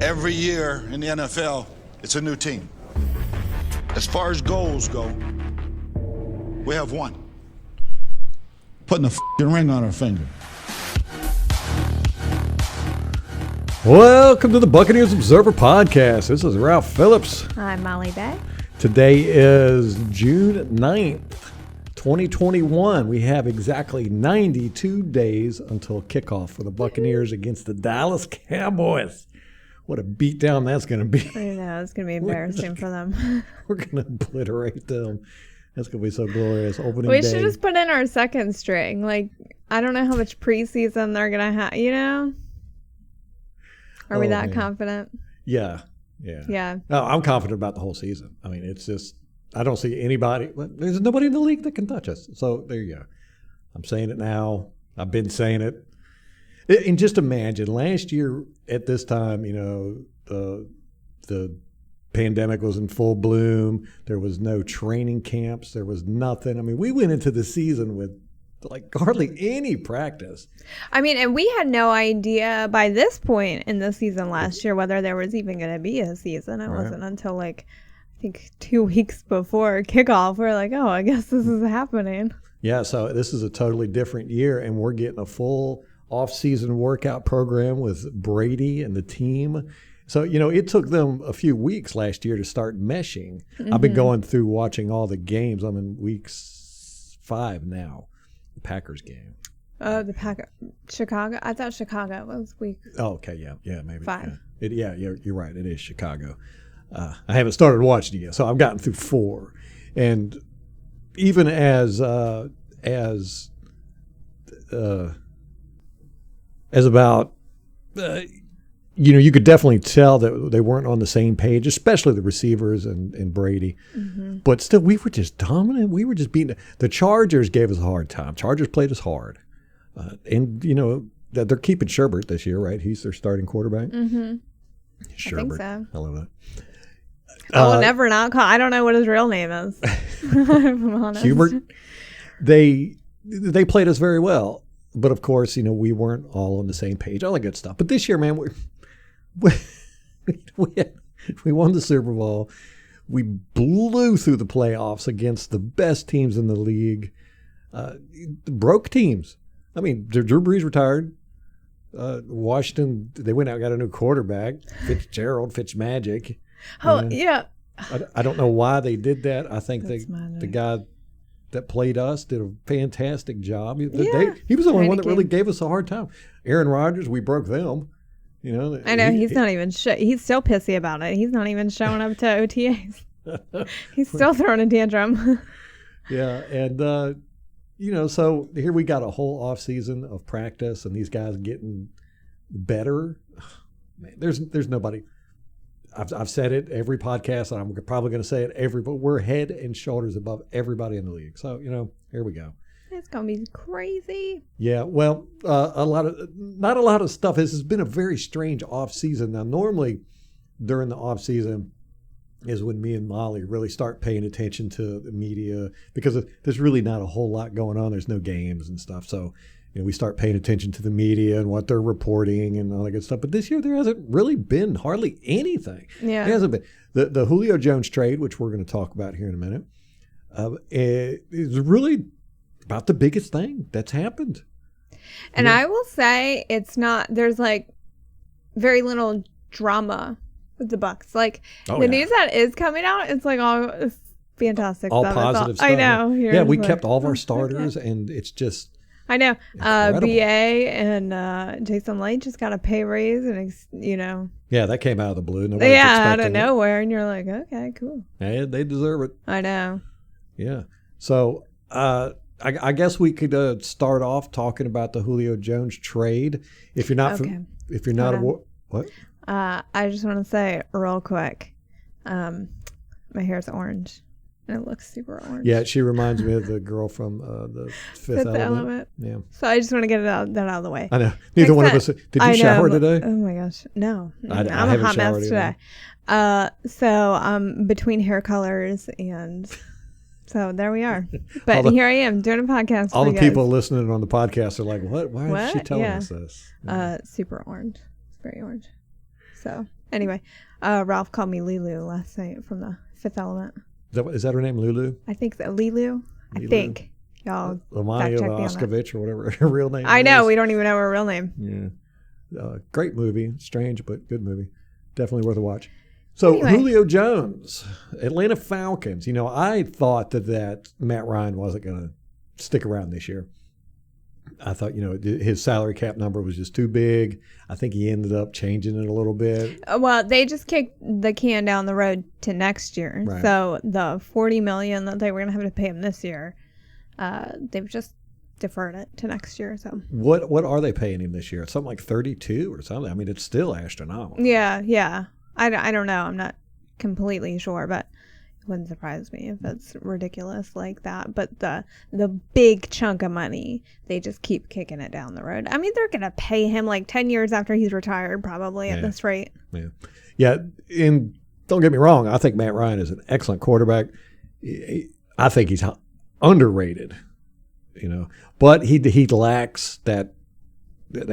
Every year in the NFL, it's a new team. As far as goals go, we have one. Putting a f***ing ring on our finger. Welcome to the Buccaneers Observer Podcast. This is Ralph Phillips. I'm Molly Bay. Today is June 9th, 2021. We have exactly 92 days until kickoff for the Buccaneers against the Dallas Cowboys. What a beatdown that's going to be. I know, it's going to be embarrassing for them. We're going to obliterate them. That's going to be so glorious. Opening We day. should just put in our second string. Like, I don't know how much preseason they're going to have, you know? Are we that confident? Yeah. No, I'm confident about the whole season. I mean, it's just, I don't see anybody. There's nobody in the league that can touch us. So there you go. I'm saying it now. I've been saying it. And just imagine last year at this time, you know, the pandemic was in full bloom. There was no training camps. There was nothing. I mean, we went into the season with like hardly any practice. I mean, and we had no idea by this point in the season last year whether there was even going to be a season. It wasn't until like, I think 2 weeks before kickoff, we're like, oh, I guess this is happening. Yeah, so this is a totally different year, and we're getting a full off-season workout program with Brady and the team. So, you know, it took them a few weeks last year to start meshing. Mm-hmm. I've been going through watching all the games. I'm in week 5 now. Packers game. Oh, Chicago. I thought Chicago was week. Oh, okay, yeah, maybe 5. Yeah, you're right. It is Chicago. I haven't started watching it yet, so I've gotten through 4, and even as about, you know, you could definitely tell that they weren't on the same page, especially the receivers and Brady. Mm-hmm. But still, we were just dominant. We were just beating. The Chargers gave us a hard time. Chargers played us hard. And, you know, they're keeping Sherbert this year, right? He's their starting quarterback. Mm-hmm. Sherbert. I think so. I love that. I will never not call. I don't know what his real name is. If I'm honest. Hubert. They played us very well. But, of course, you know, we weren't all on the same page, all that good stuff. But this year, man, we won the Super Bowl. We blew through the playoffs against the best teams in the league. Broke teams. I mean, Drew Brees retired. Washington, they went out and got a new quarterback, Fitzmagic. Oh, yeah. I don't know why they did that. I think the guy that played us did a fantastic job. He was the only one that really gave us a hard time. Aaron Rodgers, we broke them. You know, I know he's not even. He's still pissy about it. He's not even showing up to OTAs. He's still throwing a tantrum. Yeah, and you know, so here we got a whole off season of practice, and these guys getting better. Man, there's nobody. I've said it every podcast, and I'm probably going to say it but we're head and shoulders above everybody in the league. So, you know, here we go. It's going to be crazy. Yeah, well, not a lot of stuff. This has been a very strange off season. Now, normally during the off season is when me and Molly really start paying attention to the media because there's really not a whole lot going on. There's no games and stuff. So, you know, we start paying attention to the media and what they're reporting and all that good stuff. But this year there hasn't really been hardly anything. Yeah. There hasn't been. The Julio Jones trade, which we're going to talk about here in a minute, is really about the biggest thing that's happened. And I will say there's like very little drama with the Bucs. Like the news that is coming out, it's like all fantastic all stuff. Positive stuff. I know. Yeah, we kept all of our starters and it's just I know. incredible. BA and Jason Lane just got a pay raise and, you know. Yeah, that came out of the blue. Nobody was expecting out of nowhere. And you're like, okay, cool. And they deserve it. I know. Yeah. So I guess we could start off talking about the Julio Jones trade. If you're not what? I just want to say real quick, my hair's orange. And it looks super orange. Yeah, she reminds me of the girl from the Fifth Element. Yeah. So I just want to get that out of the way. I know. Neither one of us. Did you shower today? Oh my gosh, no. I'm a hot mess today. So between hair colors and so there we are. But here I am doing a podcast. All the people listening on the podcast are like, "What? Why is she telling us this?" Super orange. It's very orange. So anyway, Ralph called me Lulu last night from The Fifth Element. Is that her name, Lulu? I think so. Lulu? I think. Y'all Lamania fact check me on that. Oskovich or whatever her real name I know. is. We don't even know her real name. Yeah. Great movie. Strange, but good movie. Definitely worth a watch. So Anyway. Julio Jones, Atlanta Falcons. I thought that Matt Ryan wasn't going to stick around this year. I thought, his salary cap number was just too big. I think he ended up changing it a little bit. Well, they just kicked the can down the road to next year. Right. So the $40 million that they were going to have to pay him this year, they've just deferred it to next year. So what are they paying him this year? It's something like 32 or something. I mean, it's still astronomical. Yeah. I don't know. I'm not completely sure, but it wouldn't surprise me if it's ridiculous like that. But the big chunk of money, they just keep kicking it down the road. I mean, they're going to pay him like 10 years after he's retired, probably at this rate. Yeah. And don't get me wrong. I think Matt Ryan is an excellent quarterback. I think he's underrated, but he lacks that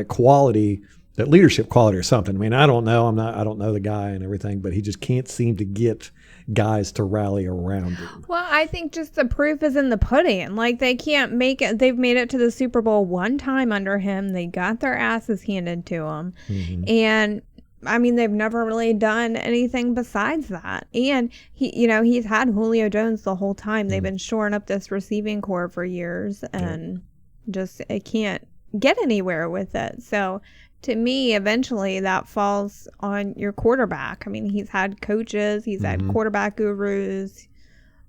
quality, that leadership quality or something. I mean, I don't know. I don't know the guy and everything, but he just can't seem to get guys to rally around him. Well, I think just the proof is in the pudding. Like, they can't make it. They've made it to the Super Bowl one time under him. They got their asses handed to them. Mm-hmm. And I mean, they've never really done anything besides that. And he's had Julio Jones the whole time. They've been shoring up this receiving core for years, and it can't get anywhere with it. So to me, eventually that falls on your quarterback. I mean, he's had coaches, he's had quarterback gurus,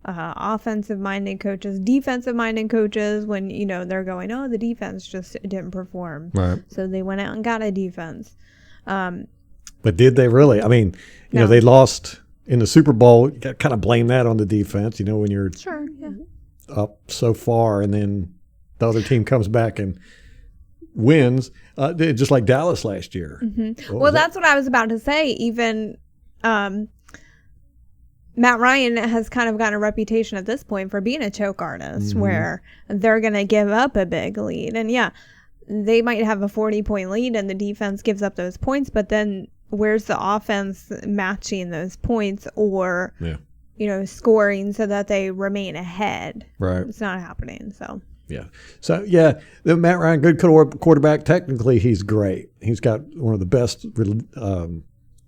offensive-minded coaches, defensive-minded coaches when, they're going, oh, the defense just didn't perform. Right. So they went out and got a defense. But did they really? I mean, No. They lost in the Super Bowl. You got to kind of blame that on the defense, when you're Sure, yeah. up so far and then the other team comes back and wins, just like Dallas last year. Mm-hmm. Well, that's what I was about to say. Even Matt Ryan has kind of gotten a reputation at this point for being a choke artist, where they're going to give up a big lead. And they might have a 40-point lead and the defense gives up those points, but then where's the offense matching those points or, scoring so that they remain ahead? Right. It's not happening, so. Yeah. So, the Matt Ryan, good quarterback. Technically, he's great. He's got one of the best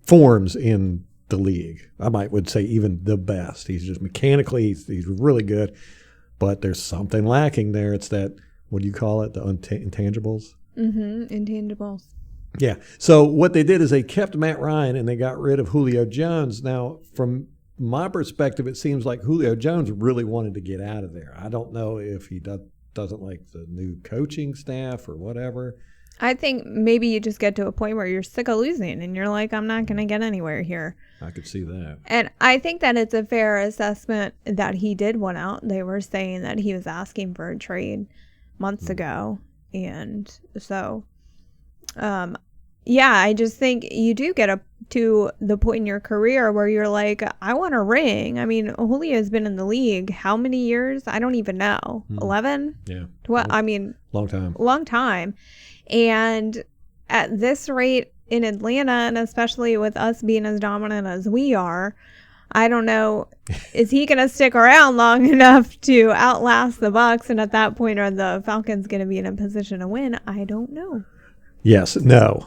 forms in the league. I would say even the best. He's just mechanically, he's really good. But there's something lacking there. It's that, what do you call it? The intangibles? Intangibles. Yeah. So what they did is they kept Matt Ryan and they got rid of Julio Jones. Now, from my perspective, it seems like Julio Jones really wanted to get out of there. I don't know if he doesn't like the new coaching staff or whatever. I think maybe you just get to a point where you're sick of losing and you're like, I'm not going to get anywhere here. I could see that. And I think that it's a fair assessment that he did want out. They were saying that he was asking for a trade months ago. And so, I just think you do get up to the point in your career where you're like, I want a ring. I mean, Julio's been in the league how many years? I don't even know. 11? Yeah. 12? I mean, long time. And at this rate in Atlanta, and especially with us being as dominant as we are, I don't know, is he going to stick around long enough to outlast the Bucs? And at that point, are the Falcons going to be in a position to win? I don't know. Yes, no.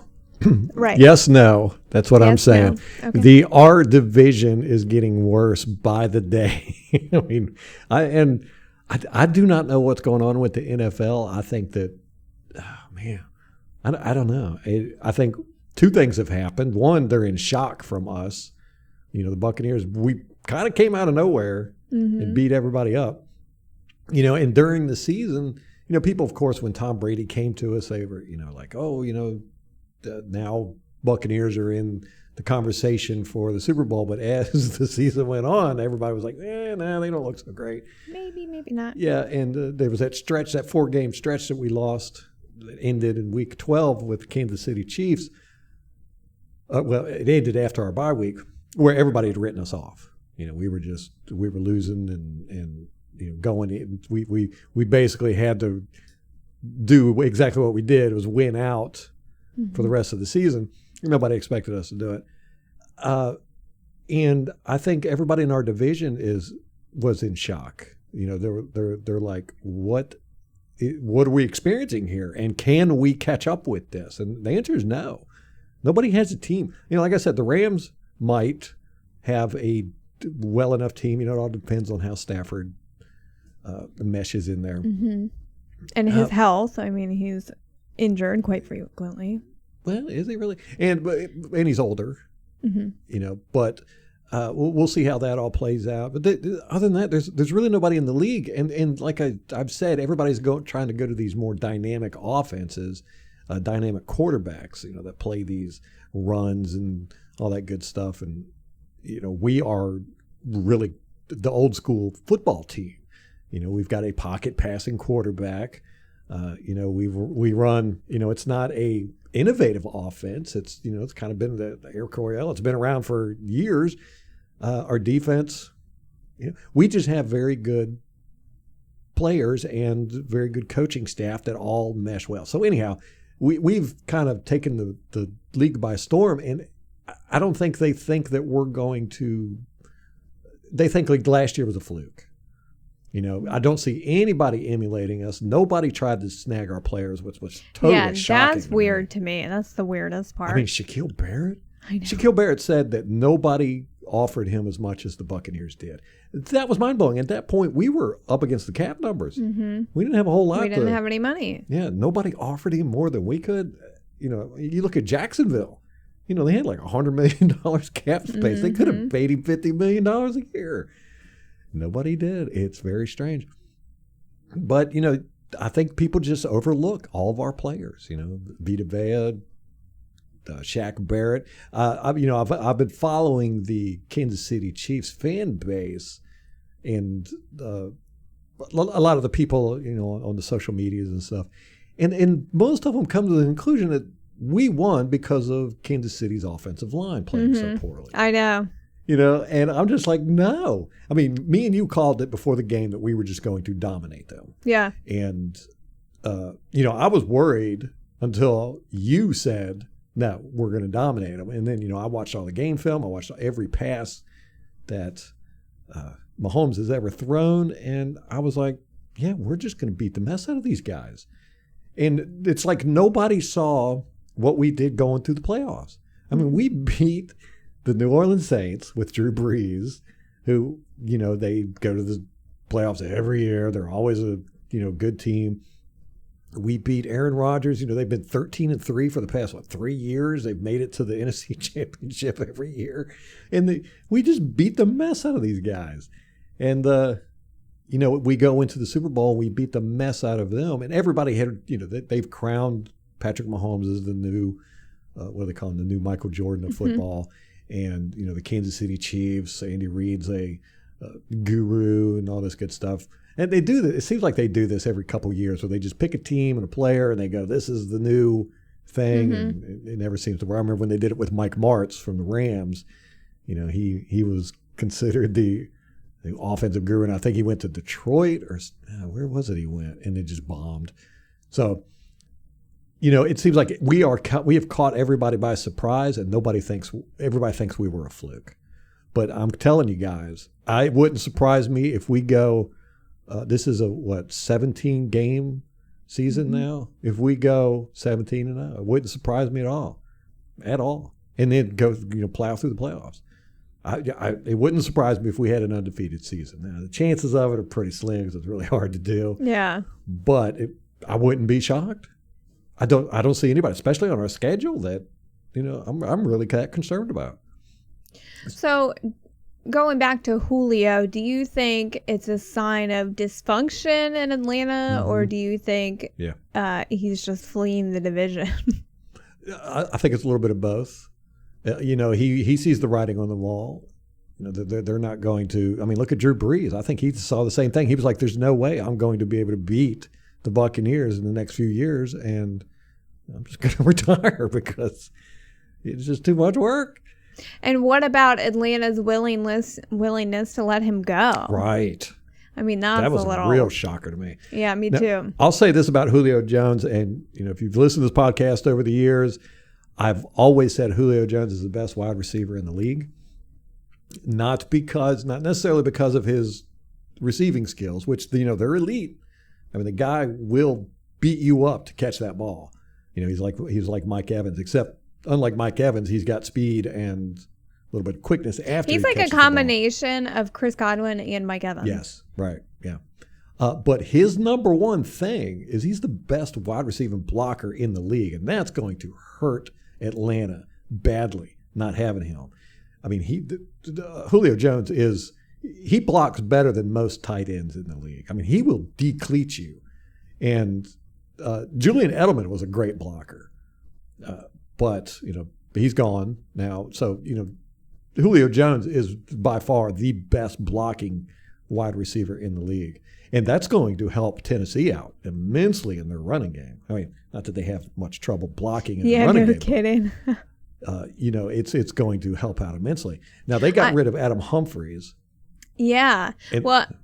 Right. Yes, no. That's what I'm saying. No. Okay. Our division is getting worse by the day. I mean, I do not know what's going on with the NFL. I think that, I don't know. I think two things have happened. One, they're in shock from us. The Buccaneers, we kind of came out of nowhere and beat everybody up. And during the season, people, of course, when Tom Brady came to us, they were, like, now Buccaneers are in the conversation for the Super Bowl. But as the season went on, everybody was like, they don't look so great. Maybe not. Yeah, and there was that 4-game stretch that we lost that ended in Week 12 with the Kansas City Chiefs. It ended after our bye week, where everybody had written us off. We were losing and going in. We basically had to do exactly what we did, was win out for the rest of the season. Nobody expected us to do it. And I think everybody in our division was in shock. They're like, what are we experiencing here? And can we catch up with this? And the answer is no. Nobody has a team. Like I said, the Rams might have a well enough team. It all depends on how Stafford meshes in there. Mm-hmm. And his health. I mean, he's injured quite frequently. Well, is he really? And he's older. Mm-hmm. But we'll see how that all plays out. But other than that, there's really nobody in the league. And like I've said, everybody's trying to go to these more dynamic offenses, dynamic quarterbacks, that play these runs and all that good stuff. And we are really the old school football team. We've got a pocket passing quarterback. We run. It's not a innovative offense. It's it's kind of been the Air Coryell. It's been around for years. Our defense, we just have very good players and very good coaching staff that all mesh well. So anyhow, we've kind of taken the league by storm, and I don't think they think that we're going to. They think like last year was a fluke. I don't see anybody emulating us. Nobody tried to snag our players, which was totally shocking. That's weird to me. That's the weirdest part. I mean, Shaquille Barrett? I know. Shaquille Barrett said that nobody offered him as much as the Buccaneers did. That was mind-blowing. At that point, we were up against the cap numbers. Mm-hmm. We didn't have a whole lot. We didn't have any money. Yeah, nobody offered him more than we could. You look at Jacksonville. They had like $100 million cap space. Mm-hmm. They could have paid him $50 million a year. Nobody did. It's very strange. But, I think people just overlook all of our players. Vita Vea, Shaq Barrett. I've been following the Kansas City Chiefs fan base, and a lot of the people, on the social medias and stuff. And most of them come to the conclusion that we won because of Kansas City's offensive line playing so poorly. I know. And I'm just like, no. I mean, me and you called it before the game that we were just going to dominate them. Yeah. And, I was worried until you said, no, we're going to dominate them. And then, I watched all the game film. I watched every pass that Mahomes has ever thrown. And I was like, yeah, we're just going to beat the mess out of these guys. And it's like nobody saw what we did going through the playoffs. I mean, we beat the New Orleans Saints with Drew Brees, who, they go to the playoffs every year. They're always a, good team. We beat Aaron Rodgers. They've been 13-3 for the past, 3 years. They've made it to the NFC Championship every year. And we just beat the mess out of these guys. And, we go into the Super Bowl and we beat the mess out of them. And everybody had, they've crowned Patrick Mahomes as the new, what do they call him, the new Michael Jordan of football. And, the Kansas City Chiefs, Andy Reid's a guru and all this good stuff. And they do this. It seems like they do this every couple of years where they just pick a team and a player and they go, this is the new thing. And it never seems to work. I remember when they did it with Mike Martz from the Rams. He was considered the offensive guru. And I think he went to Detroit or where was it he went? And it just bombed. So, it seems like we have caught everybody by surprise, and everybody thinks we were a fluke. But I'm telling you guys, it wouldn't surprise me if we go. This is a 17-game season now. If we go 17-0, it wouldn't surprise me at all, and then go plow through the playoffs. It wouldn't surprise me if we had an undefeated season. Now the chances of it are pretty slim because it's really hard to do. Yeah, but I wouldn't be shocked. I don't see anybody, especially on our schedule, that I'm really concerned about. So, going back to Julio, do you think it's a sign of dysfunction in Atlanta, or do you think he's just fleeing the division? I think it's a little bit of both. He sees the writing on the wall. They're not going to. I mean, look at Drew Brees. I think he saw the same thing. He was like, "There's no way I'm going to be able to beat the Buccaneers in the next few years, and I'm just going to retire because it's just too much work." And what about Atlanta's willingness to let him go? Right. I mean, that was a real shocker to me. Yeah, me too. I'll say this about Julio Jones, and if you've listened to this podcast over the years, I've always said Julio Jones is the best wide receiver in the league. Not necessarily because of his receiving skills, which, they're elite. I mean, the guy will beat you up to catch that ball. He's like Mike Evans, except unlike Mike Evans, he's got speed and a little bit of quickness after. He's like a combination of Chris Godwin and Mike Evans. Yes, right, yeah. But his number one thing is he's the best wide receiving blocker in the league, and that's going to hurt Atlanta badly not having him. I mean, Julio Jones he blocks better than most tight ends in the league. I mean, he will decleat you. And Julian Edelman was a great blocker, but he's gone now. So Julio Jones is by far the best blocking wide receiver in the league. And that's going to help Tennessee out immensely in their running game. I mean, not that they have much trouble blocking in the running game. Kidding. It's going to help out immensely. Now, they got rid of Adam Humphries. Yeah.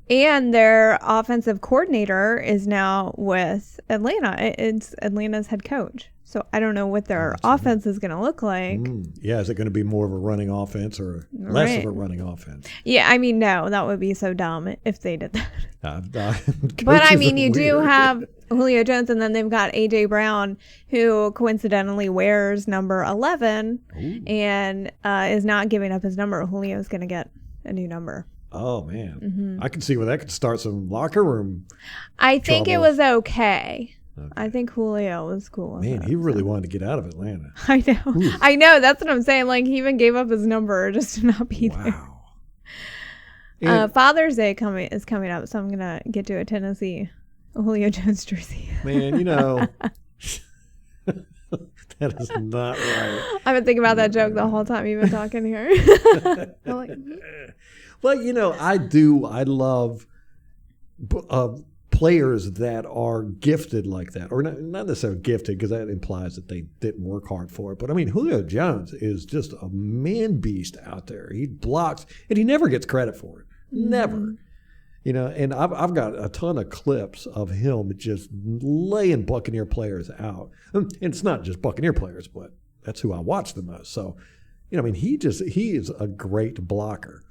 And their offensive coordinator is now with Atlanta. It's Atlanta's head coach. So I don't know what their offense is going to look like. Yeah, is it going to be more of a running offense or less of a running offense? Yeah, I mean, no, that would be so dumb if they did that. But I mean, you do have Julio Jones, and then they've got A.J. Brown, who coincidentally wears number 11 and is not giving up his number. Julio's going to get a new number. Oh, man. I can see where that could start some locker room I think trouble. It was okay. I think Julio was cool. Man, he really wanted to get out of Atlanta. I know. Oof. I know. That's what I'm saying. Like, he even gave up his number just to not be there. Father's Day is coming up, so I'm going to get to a Tennessee Julio Jones jersey. Man, that is not right. I've been thinking about that joke the whole time you've been talking here. Well, I love players that are gifted like that, or not necessarily gifted, because that implies that they didn't work hard for it. But I mean, Julio Jones is just a man beast out there. He blocks, and he never gets credit for it. Never. And I've got a ton of clips of him just laying Buccaneer players out. And it's not just Buccaneer players, but that's who I watch the most. So, he is a great blocker.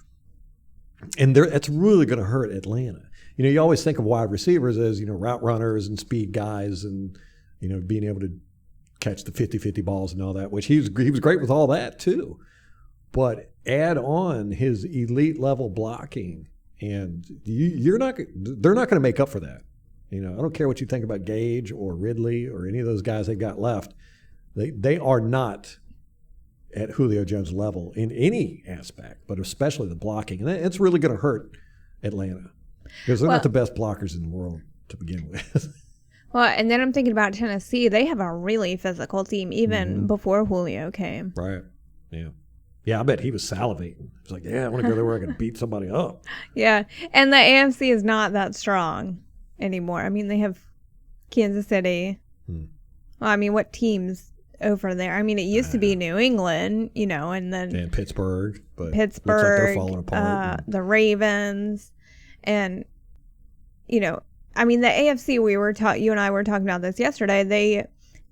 And that's really going to hurt Atlanta. You always think of wide receivers as, route runners and speed guys and, being able to catch the 50-50 balls and all that, which he was great with all that too. But add on his elite level blocking, and they're not going to make up for that. I don't care what you think about Gage or Ridley or any of those guys they've got left. They are not at Julio Jones' level in any aspect, but especially the blocking. And it's really going to hurt Atlanta because they're not the best blockers in the world to begin with. Well, and then I'm thinking about Tennessee. They have a really physical team even before Julio came. Right. Yeah. Yeah, I bet he was salivating. He was like, I want to go there where I can beat somebody up. Yeah. And the AFC is not that strong anymore. I mean, they have Kansas City. Well, I mean, what teams over there? I mean, it used to be New England, and then Pittsburgh, but looks like they're falling apart. The Ravens, and I mean, the AFC. You and I were talking about this yesterday.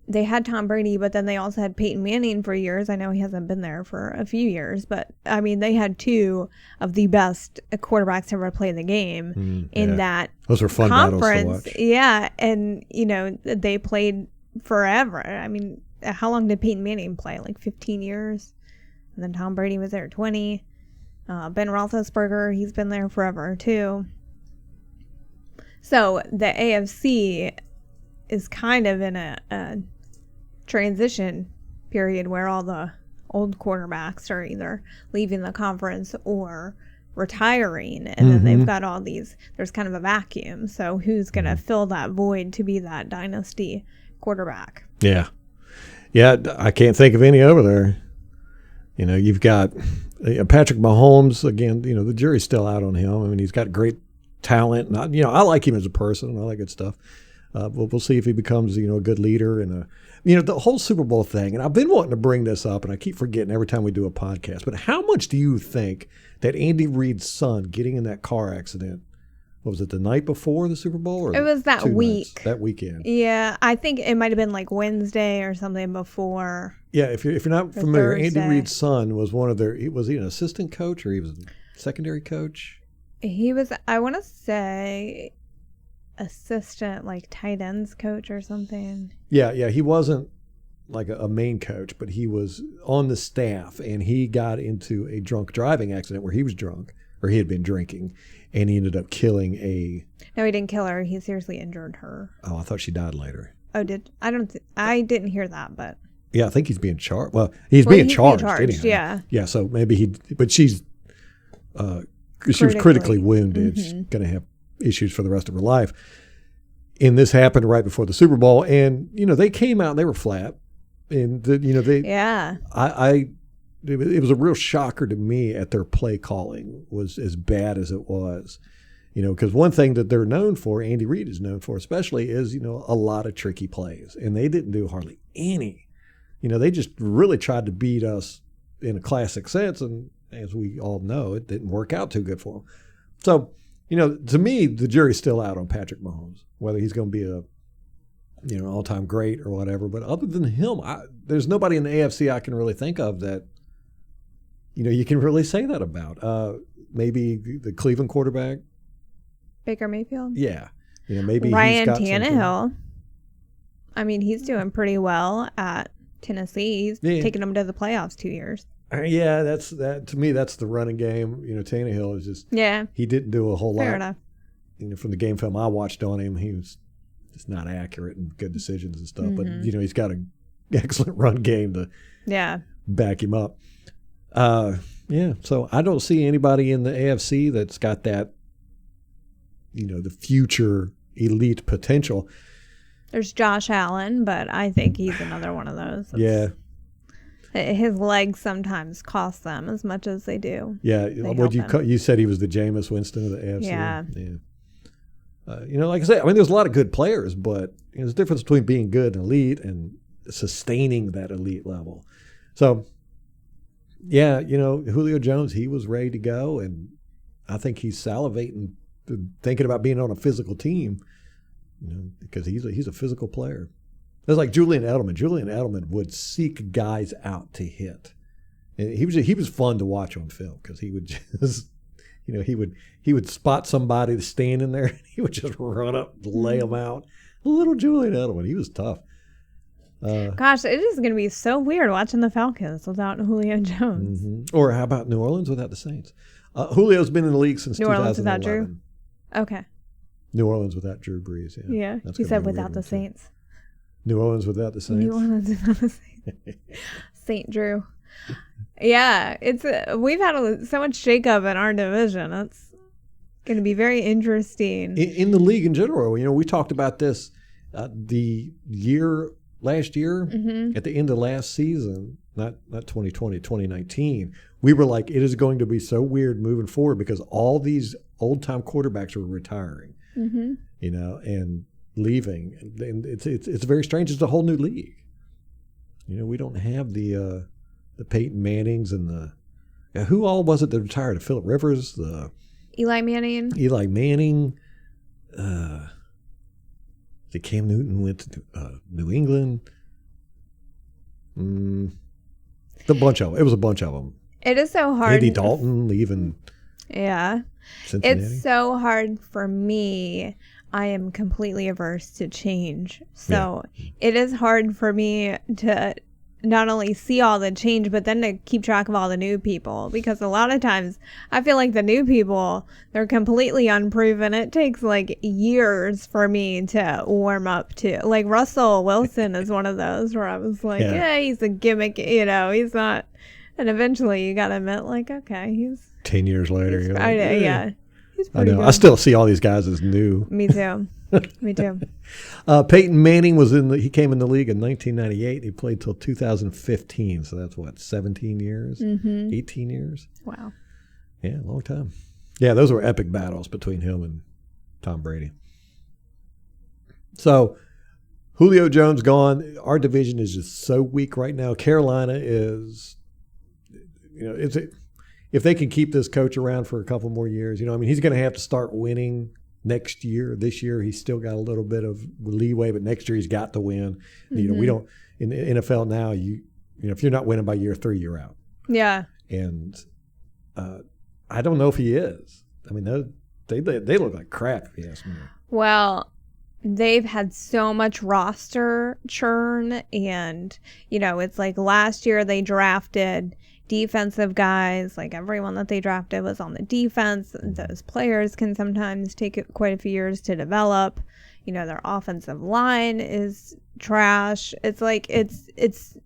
They had Tom Brady, but then they also had Peyton Manning for years. I know he hasn't been there for a few years, but I mean, they had two of the best quarterbacks to ever play the game in that those were fun conference. Battles to watch. Yeah, and they played forever. I mean, how long did Peyton Manning play? Like 15 years, and then Tom Brady was there 20. Ben Roethlisberger, he's been there forever too. So the AFC is kind of in a transition period where all the old quarterbacks are either leaving the conference or retiring, and then they've got all these, there's kind of a vacuum. So who's going to fill that void to be that dynasty quarterback? Yeah, I can't think of any over there. You've got Patrick Mahomes, again, the jury's still out on him. I mean, he's got great talent. And I like him as a person and all that good stuff. We'll see if he becomes, a good leader and the whole Super Bowl thing. And I've been wanting to bring this up, and I keep forgetting every time we do a podcast. But how much do you think that Andy Reid's son getting in that car accident, what was it, the night before the Super Bowl? Or it was that week. That weekend. Yeah, I think it might have been like Wednesday or something before. Yeah, if you're not For familiar, Thursday. Andy Reid's son was was he an assistant coach or he was a secondary coach? He was, I want to say, assistant, like tight ends coach or something. Yeah, he wasn't like a main coach, but he was on the staff, and he got into a drunk driving accident where he was drunk, or he had been drinking, and he ended up killing a... No, he didn't kill her. He seriously injured her. Oh, I thought she died later. Oh, I didn't hear that, but... Yeah, I think he's being charged. Well, he's being charged anyhow. Yeah. Yeah, so maybe but she was critically wounded. She's going to have issues for the rest of her life. And this happened right before the Super Bowl, and they came out and they were flat, and Yeah. It was a real shocker to me at their play calling was as bad as it was. Because one thing that they're known for, Andy Reid is known for especially, is, a lot of tricky plays. And they didn't do hardly any. They just really tried to beat us in a classic sense. And as we all know, it didn't work out too good for them. So, to me, the jury's still out on Patrick Mahomes, whether he's going to be an all-time great or whatever. But other than him, there's nobody in the AFC I can really think of that, you can really say that about. Maybe the Cleveland quarterback. Baker Mayfield? Yeah. Maybe Ryan he's got Tannehill. I mean, he's doing pretty well at Tennessee. He's taken them to the playoffs 2 years. Yeah, to me, that's the running game. Tannehill is just, he didn't do a whole lot. Fair enough. From the game film I watched on him, he was just not accurate and good decisions and stuff. But, he's got an excellent run game to back him up. So I don't see anybody in the AFC that's got that, the future elite potential. There's Josh Allen, but I think he's another one of those. His legs sometimes cost them as much as they do. Yeah, you said he was the Jameis Winston of the AFC. Yeah. Like I said, I mean, there's a lot of good players, but there's a difference between being good and elite and sustaining that elite level. So, Julio Jones, he was ready to go, and I think he's salivating, thinking about being on a physical team, because he's a physical player. It's like Julian Edelman. Julian Edelman would seek guys out to hit. And he was fun to watch on film because he would just, he would spot somebody standing there and he would just run up and lay them out. Little Julian Edelman, he was tough. Gosh, it is going to be so weird watching the Falcons without Julio Jones. Mm-hmm. Or how about New Orleans without the Saints? Julio's been in the league since 2011. New Orleans without Drew? Okay. New Orleans without Drew Brees, yeah. You said without the Saints. New Orleans without the Saints. New Orleans without the Saints. Saint Drew. Yeah, we've had so much shakeup in our division. It's going to be very interesting. In the league in general, we talked about this last year, at the end of last season, not 2020, 2019. We were like, it is going to be so weird moving forward because all these old-time quarterbacks are retiring, and leaving. And it's very strange. It's a whole new league. We don't have the Peyton Mannings and who all was it that retired? Phillip Rivers, Eli Manning. The Cam Newton went to New England. It was a bunch of them. It is so hard. Andy Dalton leaving. Yeah. Cincinnati. It's so hard for me. I am completely averse to change. So it is hard for me to not only see all the change, but then to keep track of all the new people. Because a lot of times I feel like the new people, they're completely unproven. It takes like years for me to warm up to. Like Russell Wilson is one of those where I was like, he's a gimmick, he's not. And eventually you got to admit, like, okay, he's 10 years later. He's pretty good. I still see all these guys as new. Me too. Me too. Peyton Manning he came in the league in 1998. He played till 2015. So that's 17 years, 18 years. Wow. Yeah, long time. Yeah, those were epic battles between him and Tom Brady. So Julio Jones gone. Our division is just so weak right now. Carolina is, if they can keep this coach around for a couple more years, he's going to have to start winning next year. This year, he's still got a little bit of leeway, but next year he's got to win. We don't in the NFL now. if you're not winning by year 3, you're out. Yeah. And I don't know if he is. I mean, they look like crap, if you ask me. Well, they've had so much roster churn, and it's like last year they drafted defensive guys. Like everyone that they drafted was on the defense. Those players can sometimes take quite a few years to develop. Their offensive line is trash. It's like it's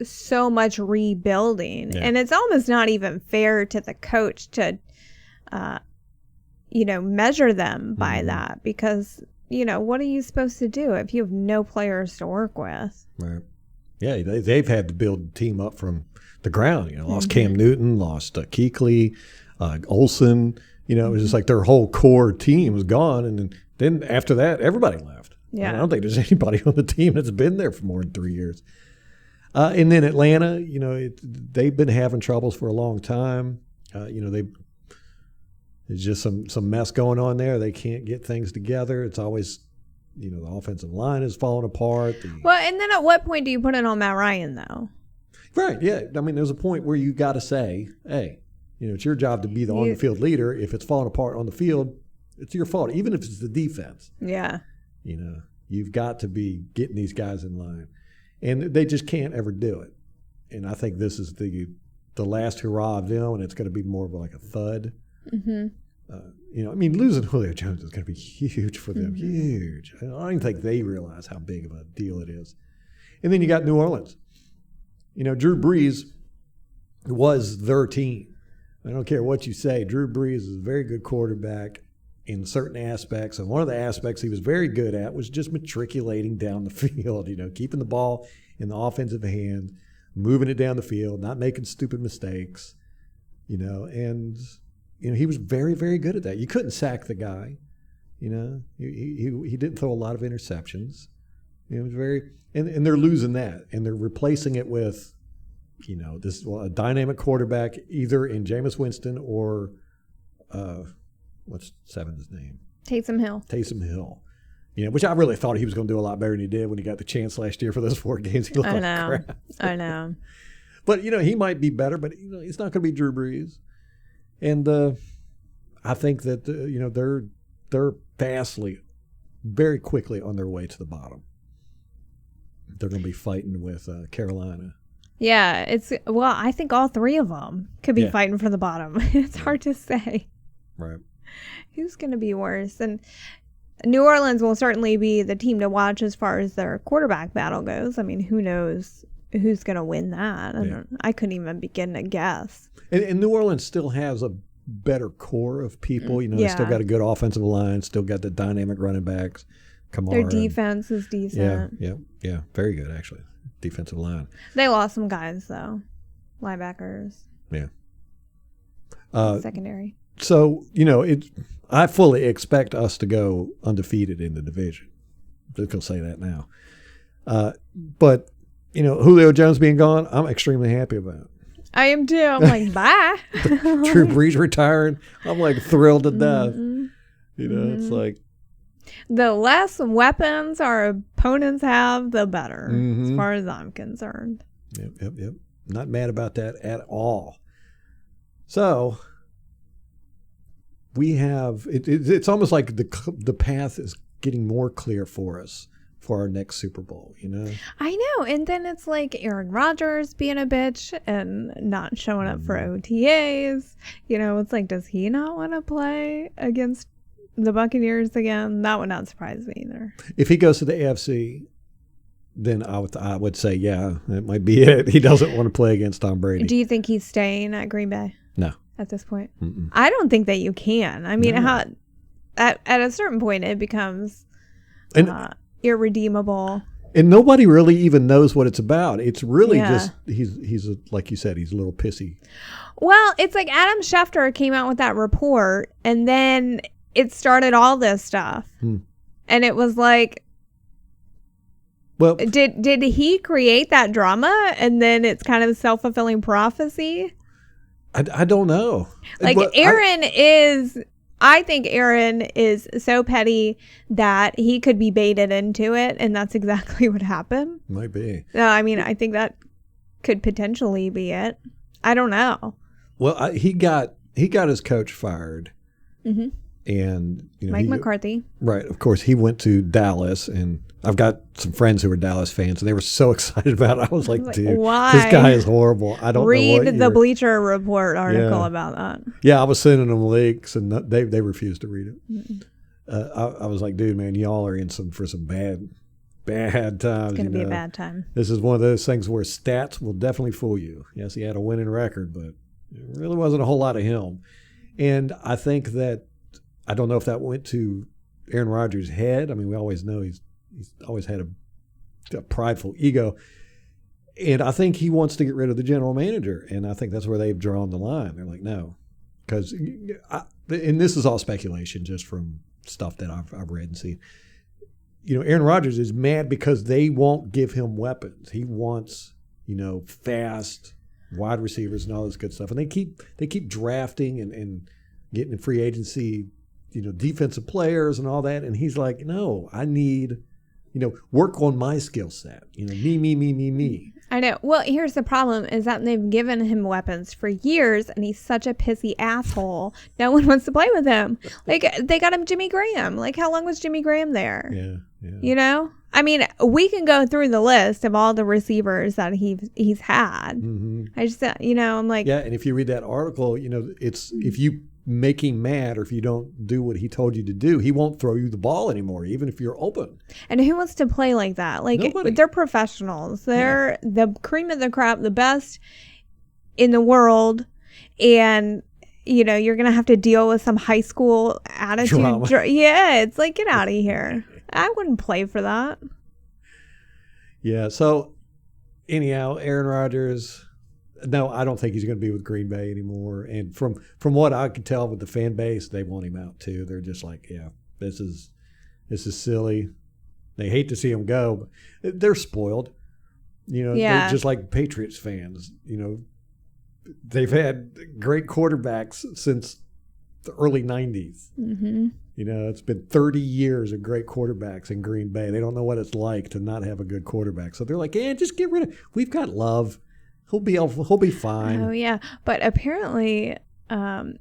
so much rebuilding, and it's almost not even fair to the coach to measure them by that, because what are you supposed to do if you have no players to work with? Right. Yeah, they've had to build a team up from the ground. Lost Cam Newton, lost Kuechly, Olsen. It was just like their whole core team was gone, and then after that, everybody left. Yeah. I don't think there's anybody on the team that's been there for more than 3 years. And then Atlanta, they've been having troubles for a long time. There's just some mess going on there. They can't get things together. It's always, the offensive line is falling apart. Well, and then at what point do you put it on Matt Ryan, though? Right, yeah. I mean, there's a point where you got to say, hey, it's your job to be the on-the-field leader. If it's falling apart on the field, it's your fault, even if it's the defense. Yeah. You've got to be getting these guys in line. And they just can't ever do it. And I think this is the last hurrah of them, and it's going to be more of like a thud. Mm-hmm. Losing Julio Jones is going to be huge for them, huge. I don't even think they realize how big of a deal it is. And then you got New Orleans. Drew Brees was their team. I don't care what you say. Drew Brees is a very good quarterback in certain aspects. And one of the aspects he was very good at was just matriculating down the field, keeping the ball in the offensive hand, moving it down the field, not making stupid mistakes, and he was very, very good at that. You couldn't sack the guy, he didn't throw a lot of interceptions. It was very, and they're losing that, and they're replacing it with, a dynamic quarterback either in Jameis Winston or what's Seven's name? Taysom Hill. Which I really thought he was going to do a lot better than he did when he got the chance last year for those 4 games. He looked like crap. I know. But, he might be better, but, it's not going to be Drew Brees. And I think that, they're vastly, very quickly on their way to the bottom. They're going to be fighting with Carolina. Yeah, I think all 3 of them could be fighting for the bottom. It's hard to say. Right. Who's going to be worse? And New Orleans will certainly be the team to watch as far as their quarterback battle goes. I mean, who knows who's going to win that? I couldn't even begin to guess. And New Orleans still has a better core of people. They still got a good offensive line, still got the dynamic running backs. Kamara. Their defense is decent. Yeah. Very good, actually. Defensive line. They lost some guys, though. Linebackers. Yeah. Secondary. So, I fully expect us to go undefeated in the division. I'm just going to say that now. But, Julio Jones being gone, I'm extremely happy about. I am too. I'm like, bye. Drew Brees retiring. I'm like thrilled to death. It's like. The less weapons our opponents have, the better, as far as I'm concerned. Yep. Not mad about that at all. So we have it's almost like the path is getting more clear for us for our next Super Bowl, I know. And then it's like Aaron Rodgers being a bitch and not showing up for OTAs. It's like, does he not want to play against the Buccaneers again? That would not surprise me either. If he goes to the AFC, then I would say, yeah, that might be it. He doesn't want to play against Tom Brady. Do you think he's staying at Green Bay? No. At this point? Mm-mm. I don't think that you can. I mean, at a certain point, it becomes irredeemable. And nobody really even knows what it's about. It's really just, he's like you said, he's a little pissy. Well, it's like Adam Schefter came out with that report, and then it started all this stuff. And it was like, well, did he create that drama, and then it's kind of self-fulfilling prophecy? I don't know. Like, I think Aaron is so petty that he could be baited into it, and that's exactly what happened. Might be. No, I mean, I think that could potentially be it. I don't know. Well, he got his coach fired, Mm-hmm. and Mike McCarthy. Right. Of course, he went to Dallas, and I've got some friends who were Dallas fans, and they were so excited about it. I was like, dude, why? This guy is horrible. I don't read know what the Bleacher Report article Yeah. about that. Yeah, I was sending them links, and they refused to read it. I was like, dude, man, y'all are in for some bad times. It's going to be a bad time. This is one of those things where stats will definitely fool you. Yes, he had a winning record, but it really wasn't a whole lot of him. And I think that, I don't know if that went to Aaron Rodgers' head. I mean, we always know he's always had a prideful ego. And I think he wants to get rid of the general manager. And I think that's where they've drawn the line. They're like, no. Because, and this is all speculation just from stuff that I've read and seen. Aaron Rodgers is mad because they won't give him weapons. He wants, fast wide receivers and all this good stuff. And they keep drafting and getting in free agency, defensive players and all that. And he's like, no, I need, work on my skill set. Me. I know. Well, here's the problem is that they've given him weapons for years, and he's such a pissy asshole. No one wants to play with him. Like, they got him Jimmy Graham. Like, how long was Jimmy Graham there? Yeah. I mean, we can go through the list of all the receivers that he's had. Mm-hmm. I just, I'm like. Yeah, and if you read that article, it's if you make him mad or if you don't do what he told you to do, he won't throw you the ball anymore, even if you're open. And who wants to play like that? Like, Nobody. They're professionals. They're the cream of the crop, the best in the world. And, you're going to have to deal with some high school attitude. Yeah, it's like, get out of here. I wouldn't play for that. Yeah, so anyhow, Aaron Rodgers, no, I don't think he's going to be with Green Bay anymore. And from what I can tell with the fan base, they want him out too. They're just like, yeah, this is silly. They hate to see him go, but they're spoiled. They're just like Patriots fans. They've had great quarterbacks since the early 90s. Mm-hmm. It's been 30 years of great quarterbacks in Green Bay. They don't know what it's like to not have a good quarterback. So they're like, yeah, just get rid of. We've got Love. He'll be fine. Oh yeah, but apparently, I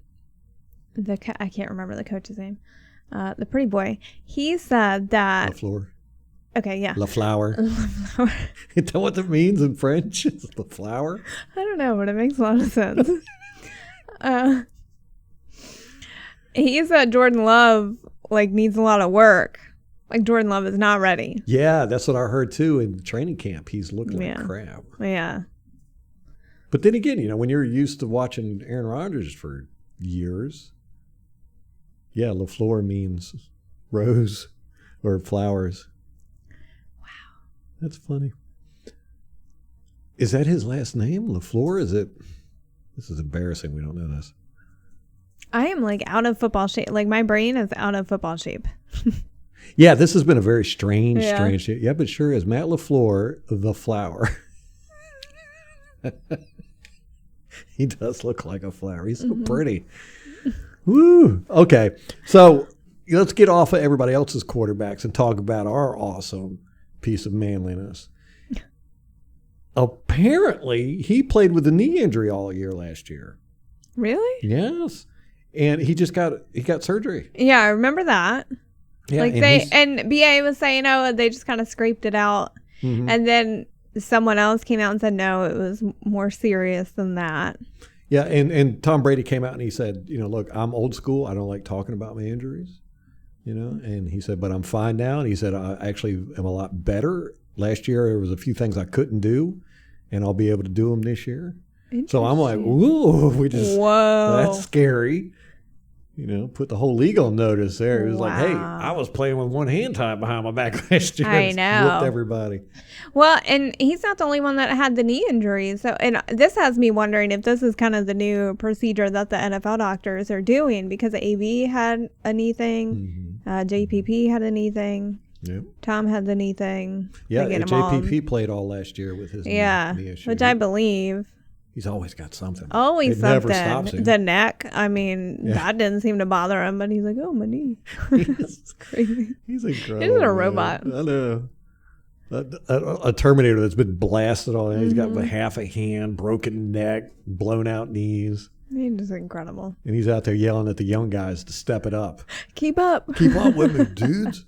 can't remember the coach's name. The pretty boy. He said that. LaFleur. Okay, yeah. LaFlower. You know what that means in French? It's LaFlower. I don't know, but it makes a lot of sense. He said Jordan Love needs a lot of work. Like Jordan Love is not ready. Yeah, that's what I heard too in training camp. He's looking like crap. Yeah. But then again, when you're used to watching Aaron Rodgers for years, yeah, LaFleur means rose or flowers. Wow. That's funny. Is that his last name, LaFleur? Is it? This is embarrassing. We don't know this. I am out of football shape. Like my brain is out of football shape. Yeah, this has been a very strange. Yeah, but sure is. Matt LaFleur, the flower. He does look like a flower. He's so pretty. Woo. Okay, so let's get off of everybody else's quarterbacks and talk about our awesome piece of manliness. Apparently, he played with a knee injury all year last year. Really? Yes, and he got surgery. Yeah, I remember that. Yeah, and BA was saying, oh, they just kind of scraped it out, and then someone else came out and said, no, it was more serious than that. Yeah, and Tom Brady came out and he said, look, I'm old school. I don't like talking about my injuries, and he said, but I'm fine now. And he said, I actually am a lot better. Last year, there was a few things I couldn't do, and I'll be able to do them this year. So I'm like, ooh, whoa, that's scary. Put the whole league on notice there. It was like, hey, I was playing with one hand tied behind my back last year. I know. Whooped everybody. Well, and he's not the only one that had the knee injury. So, and this has me wondering if this is kind of the new procedure that the NFL doctors are doing, because AB had a knee thing, JPP had a knee thing. Yep. Tom had the knee thing. Yeah, JPP played all last year with his knee issue. Which I believe. He's always got something. Always it something. Never stops him. The neck. I mean, that didn't seem to bother him, but he's like, oh, my knee. It's crazy. He's incredible. He's a robot. I know. a Terminator that's been blasted on. He's got half a hand, broken neck, blown out knees. He's just incredible. And he's out there yelling at the young guys to step it up. Keep up. Keep up with me, dudes.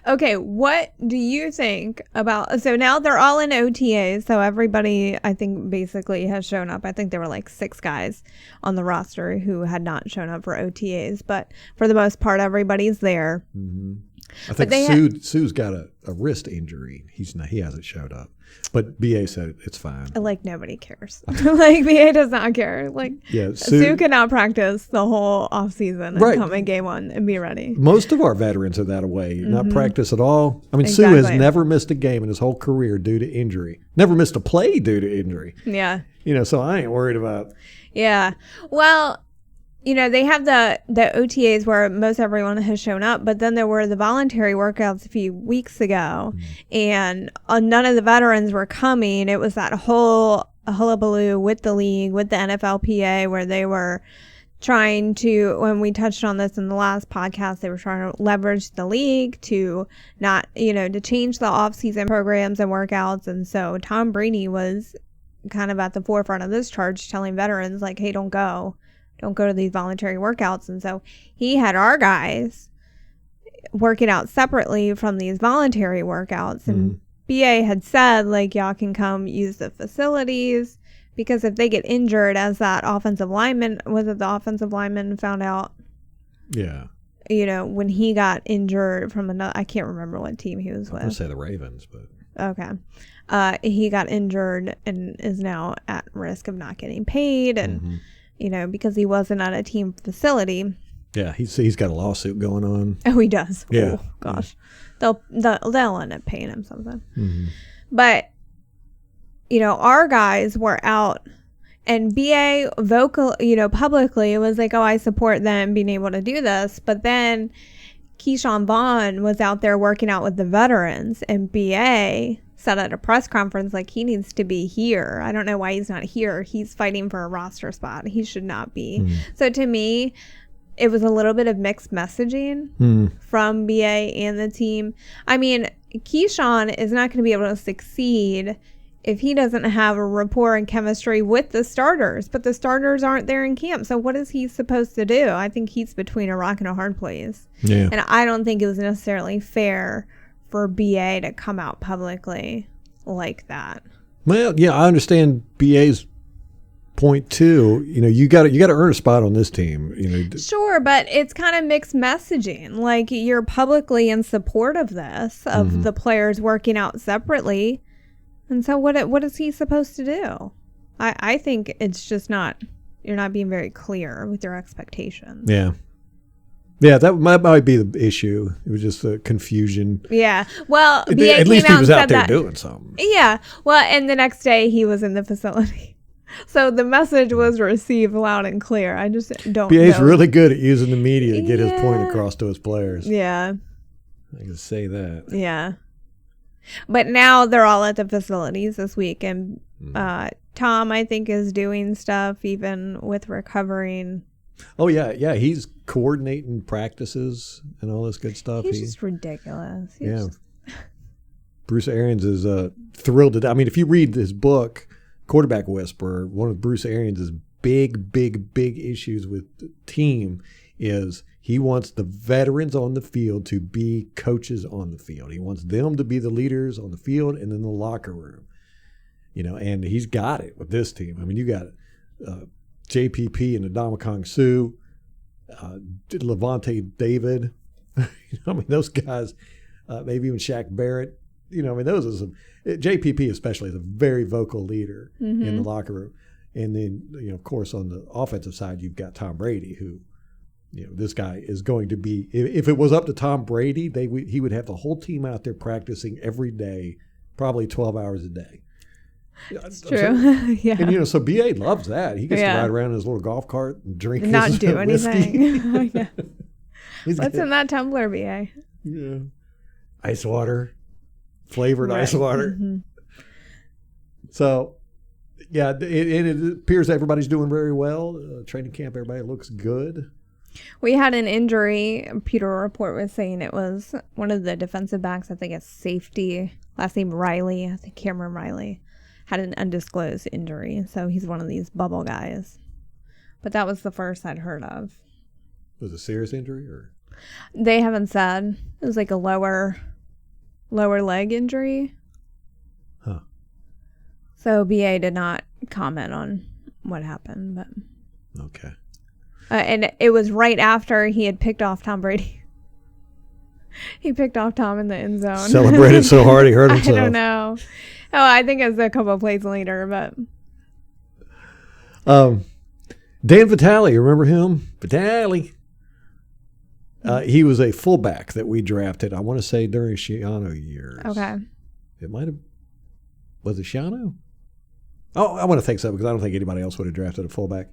Okay, what do you think about... So now they're all in OTAs, so everybody, I think, basically has shown up. I think there were like 6 guys on the roster who had not shown up for OTAs, but for the most part, everybody's there. Mm-hmm. I think Sue's got a wrist injury. He hasn't showed up. But BA said it's fine. Like, nobody cares. Like, BA does not care. Like, yeah, Sue cannot practice the whole offseason and come in game 1 and be ready. Most of our veterans are that way. Not practice at all. I mean, exactly. Sue has never missed a game in his whole career due to injury. Never missed a play due to injury. Yeah. So I ain't worried about. Yeah. Well, they have the OTAs where most everyone has shown up, but then there were the voluntary workouts a few weeks ago, and none of the veterans were coming. It was that whole hullabaloo with the league, with the NFLPA, where they were trying to, when we touched on this in the last podcast, they were trying to leverage the league to not, to change the off-season programs and workouts. And so Tom Brady was kind of at the forefront of this charge, telling veterans, like, hey, don't go to these voluntary workouts. And so he had our guys working out separately from these voluntary workouts. And BA had said, like, y'all can come use the facilities, because if they get injured, as that offensive lineman, was it the offensive lineman found out? Yeah. When he got injured from another, I can't remember what team he was with. I was going to say the Ravens, but. Okay. He got injured and is now at risk of not getting paid. And, because he wasn't at a team facility. Yeah, he's got a lawsuit going on. Oh, he does. Yeah. Oh, gosh. They'll end up paying him something. But, our guys were out, and BA publicly was like, oh, I support them being able to do this. But then Keyshawn Vaughn was out there working out with the veterans, and BA said at a press conference, like, he needs to be here. I don't know why he's not here. He's fighting for a roster spot. He should not be. So to me, it was a little bit of mixed messaging from BA and the team. I mean, Keyshawn is not going to be able to succeed if he doesn't have a rapport and chemistry with the starters, but the starters aren't there in camp. So what is he supposed to do? I think he's between a rock and a hard place. Yeah. And I don't think it was necessarily fair for BA to come out publicly like that. Well, yeah, I understand BA's point too. You got to earn a spot on this team. Sure, but it's kind of mixed messaging. Like, you're publicly in support of this, of the players working out separately, and so what is he supposed to do? I think it's just not. You're not being very clear with your expectations. Yeah. Yeah, that might be the issue. It was just a confusion. Yeah. Well, at least he was out there doing something. Yeah. Well, and the next day he was in the facility. So the message was received loud and clear. I just don't know. BA's really good at using the media to get his point across to his players. Yeah. I can say that. Yeah. But now they're all at the facilities this week. And Tom, I think, is doing stuff even with recovering. Oh, yeah. Yeah, he's coordinating practices and all this good stuff. He's just ridiculous. Bruce Arians is thrilled to death. I mean, if you read his book, Quarterback Whisperer, one of Bruce Arians' big issues with the team is he wants the veterans on the field to be coaches on the field. He wants them to be the leaders on the field and in the locker room. And he's got it with this team. I mean, you got JPP and Adama Suh, Levante David. I mean, those guys, maybe even Shaq Barrett. Those are some. JPP especially is a very vocal leader in the locker room. And then, of course, on the offensive side, you've got Tom Brady, who, this guy is going to be. If it was up to Tom Brady, he would have the whole team out there practicing every day, probably 12 hours a day. It's true. Yeah. And so BA loves that. He gets to ride around in his little golf cart and drink his not do anything. Yeah. What's in that tumbler, BA? Yeah. Ice water. Flavored ice water. So, yeah, it appears everybody's doing very well. Training camp, everybody looks good. We had an injury. Peter Report was saying it was one of the defensive backs. I think it's safety. Last name Riley. I think Cameron Riley had an undisclosed injury. So he's one of these bubble guys. But that was the first I'd heard of. Was it a serious injury or? They haven't said. It was like a lower leg injury. Huh. So BA did not comment on what happened, but Okay. And it was right after he had picked off Tom Brady. He picked off Tom in the end zone. Celebrated so hard he hurt himself. I don't know. Oh, I think it was a couple of plays later, but Dan Vitale, you remember him? Vitale. He was a fullback that we drafted, I want to say, during Shiano years. okay. It might have. Was it Shiano? Oh, I want to think so because I don't think anybody else would have drafted a fullback.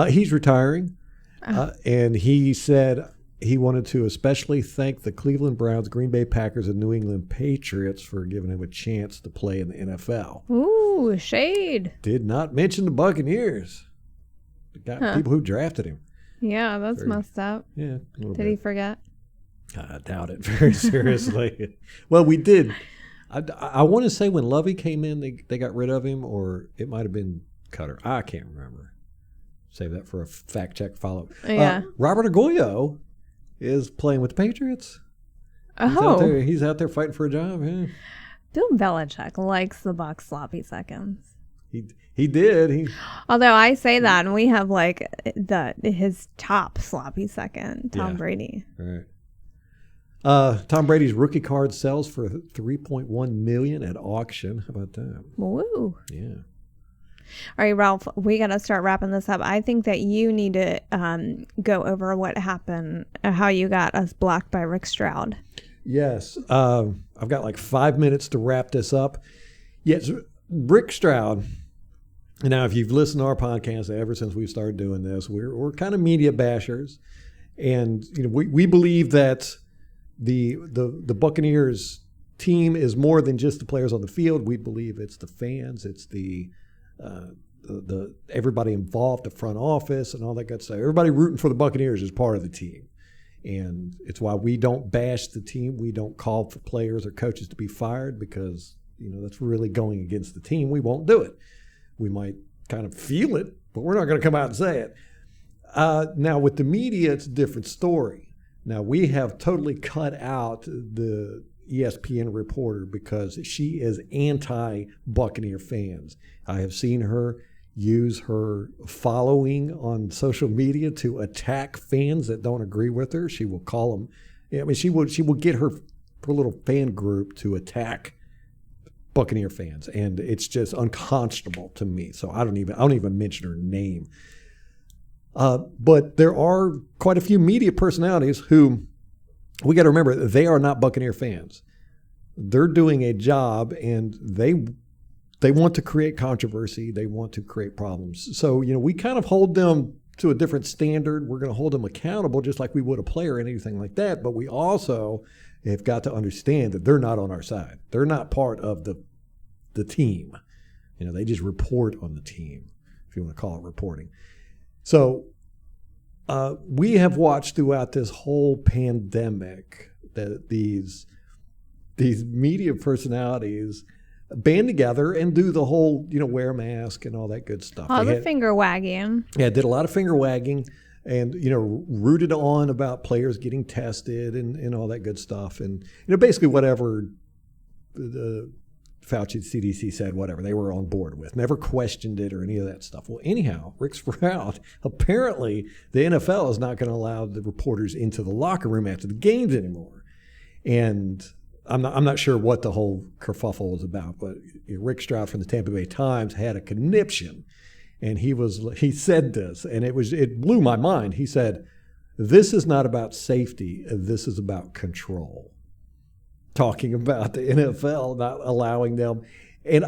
He's retiring, and he said he wanted to especially thank the Cleveland Browns, Green Bay Packers, and New England Patriots for giving him a chance to play in the NFL. Ooh, shade. Did not mention the Buccaneers. The people who drafted him. Yeah, that's messed up. Yeah. Did he forget? I doubt it very seriously. Well, we did. I want to say when Lovey came in, they got rid of him, or it might have been Cutter. I can't remember. Save that for a fact check follow-up. Yeah. Robert Agoyo is playing with the Patriots. Oh. He's out there fighting for a job. Yeah. Bill Belichick likes the Bucs sloppy seconds. He did. Although I say that, and we have like his top sloppy second, Tom Brady. Right. Tom Brady's rookie card sells for $3.1 million at auction. How about that? Woo. Yeah. All right, Ralph, we got to start wrapping this up. I think that you need to go over what happened, how you got us blocked by Rick Stroud. Yes. I've got like 5 minutes to wrap this up. Yes, Rick Stroud. Now, if you've listened to our podcast ever since we started doing this, we're kind of media bashers. And we believe that the Buccaneers team is more than just the players on the field. We believe it's the fans, it's the everybody involved, the front office and all that good stuff. Everybody rooting for the Buccaneers is part of the team. And it's why we don't bash the team. We don't call for players or coaches to be fired because, that's really going against the team. We won't do it. We might kind of feel it, but we're not going to come out and say it. Now, with the media, it's a different story. Now, we have totally cut out the ESPN reporter because she is anti-Buccaneer fans. I have seen her use her following on social media to attack fans that don't agree with her. She will call them. She will get her little fan group to attack Buccaneer fans, and it's just unconscionable to me. So I don't even mention her name. But there are quite a few media personalities who we got to remember they are not Buccaneer fans. They're doing a job, and they want to create controversy. They want to create problems. So we kind of hold them to a different standard. We're going to hold them accountable, just like we would a player or anything like that. But we also have got to understand that they're not on our side. They're not part of the team. They just report on the team, if you want to call it reporting. So we have watched throughout this whole pandemic that these media personalities band together and do the whole, wear a mask and all that good stuff. All the finger wagging. Yeah, did a lot of finger wagging and, rooted on about players getting tested and all that good stuff. And, basically whatever the Fauci CDC said, whatever, they were on board with. Never questioned it or any of that stuff. Well, anyhow, Rick Stroud, apparently the NFL is not going to allow the reporters into the locker room after the games anymore. And I'm not sure what the whole kerfuffle was about, but Rick Stroud from the Tampa Bay Times had a conniption, and he said this, and it blew my mind. He said, "This is not about safety. This is about control." Talking about the NFL not allowing them, and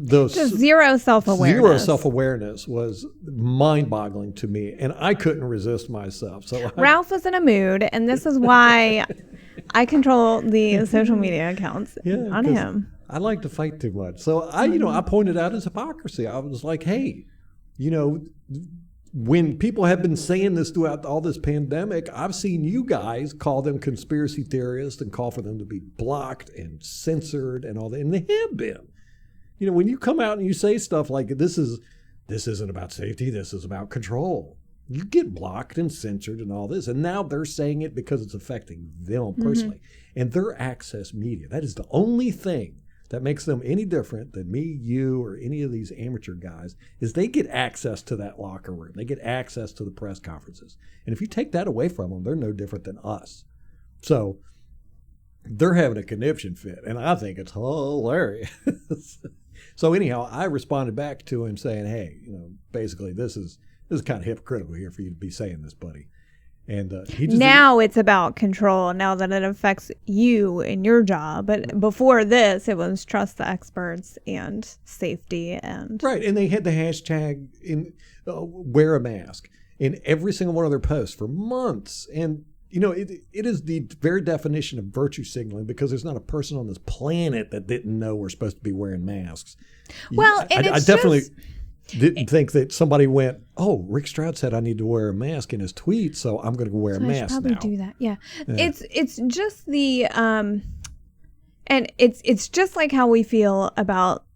just zero self-awareness. Zero self-awareness was mind-boggling to me, and I couldn't resist myself. So Ralph was in a mood, and this is why I control the social media accounts on him. I like to fight too much. So I pointed out his hypocrisy. I was like, hey, when people have been saying this throughout all this pandemic, I've seen you guys call them conspiracy theorists and call for them to be blocked and censored and all that, and they have been. When you come out and you say stuff like this isn't about safety, this is about control, you get blocked and censored and all this, and now they're saying it because it's affecting them personally and their access media. That is the only thing that makes them any different than me, you, or any of these amateur guys, is they get access to that locker room. They get access to the press conferences. And if you take that away from them, they're no different than us. So they're having a conniption fit, and I think it's hilarious. So anyhow, I responded back to him saying, hey, basically this is kind of hypocritical here for you to be saying this, buddy. And now it's about control, now that it affects you and your job. But before this, it was trust the experts and safety. And right. And they had the hashtag wear a mask in every single one of their posts for months. And, it is the very definition of virtue signaling, because there's not a person on this planet that didn't know we're supposed to be wearing masks. Well, I definitely didn't think that somebody went, oh, Rick Stroud said I need to wear a mask in his tweet, so I'm going to wear a mask I should probably now. do that. Yeah. It's just the and it's just like how we feel about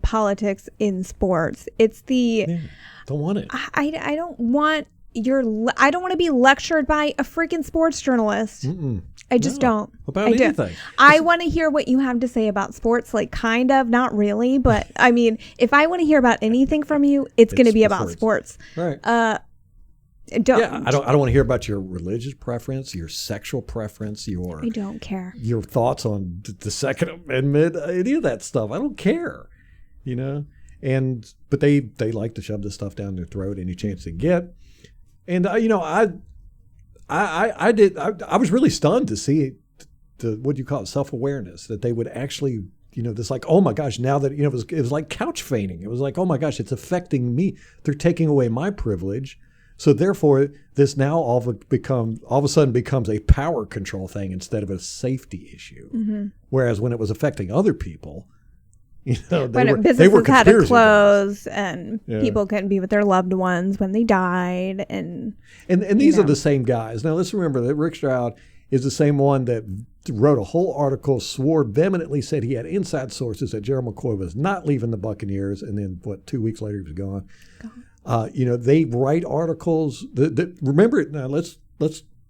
politics in sports. It's the don't want it. I don't want I don't want to be lectured by a freaking sports journalist. I just don't. About anything. I want to hear what you have to say about sports, like kind of, not really, but I mean, if I want to hear about anything from you, it's going to be about sports. Right. I don't want to hear about your religious preference, your sexual preference, I don't care. Your thoughts on the Second Amendment, any of that stuff. I don't care. But they like to shove this stuff down their throat any chance they get. And I was really stunned to see what do you call it, self-awareness, that they would actually, this like, oh my gosh, now that, it was like couch feigning. It was like, oh my gosh, it's affecting me. They're taking away my privilege. So therefore, this now all of a sudden becomes a power control thing instead of a safety issue. Mm-hmm. Whereas when it was affecting other people, businesses had to close and people couldn't be with their loved ones when they died. And these are the same guys. Now, let's remember that Rick Stroud is the same one that wrote a whole article, swore vehemently, said he had inside sources that Gerald McCoy was not leaving the Buccaneers. And then, 2 weeks later, he was gone. They write articles. Remember it now. Let's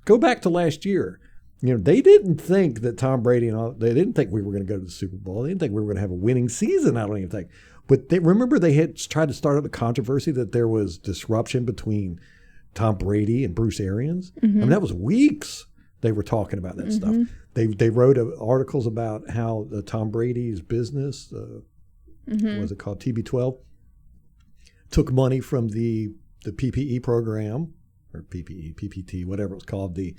go back to last year. They didn't think that Tom Brady they didn't think we were going to go to the Super Bowl. They didn't think we were going to have a winning season. I don't even think. But they had tried to start up the controversy that there was disruption between Tom Brady and Bruce Arians. Mm-hmm. I mean, that was weeks they were talking about that stuff. They wrote articles about how Tom Brady's business, what was it called, TB12, took money from the PPE program, or PPT, whatever it was called, the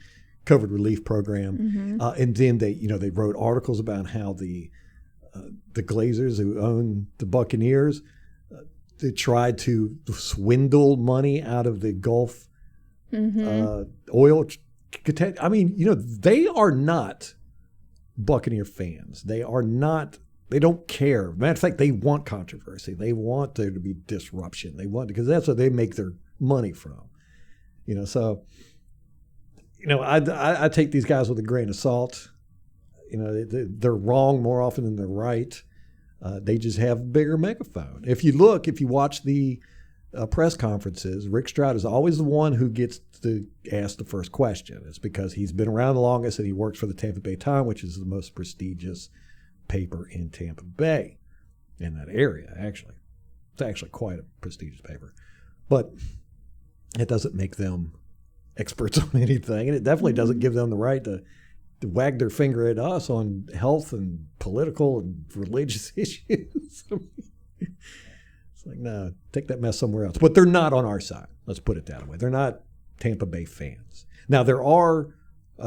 COVID relief program, and then they wrote articles about how the Glazers who own the Buccaneers, they tried to swindle money out of the Gulf oil. I mean, they are not Buccaneer fans. They are not. They don't care. Matter of fact, they want controversy. They want there to be disruption. They want, because that's what they make their money from. So. I take these guys with a grain of salt. They're wrong more often than they're right. They just have a bigger megaphone. If you watch the press conferences, Rick Stroud is always the one who gets to ask the first question. It's because he's been around the longest and he works for the Tampa Bay Times, which is the most prestigious paper in Tampa Bay, in that area, actually. It's actually quite a prestigious paper. But it doesn't make them experts on anything, and it definitely doesn't give them the right to wag their finger at us on health and political and religious issues. It's like, no, take that mess somewhere else. But they're not on our side. Let's put it that way. They're not Tampa Bay fans. Now, there are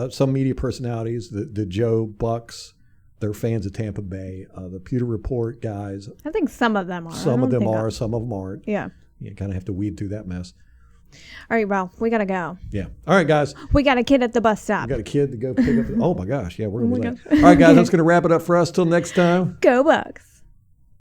some media personalities, the Joe Bucks, they're fans of Tampa Bay. The Pewter Report guys. I think some of them are. Some of them are, some of them aren't. Yeah. You kind of have to weed through that mess. All right, well, we got to go. Yeah. All right, guys. We got a kid at the bus stop. We got a kid to go pick up. Oh, my gosh. Yeah, we're going to be late. All right, guys, that's going to wrap it up for us. Till next time. Go Bucs.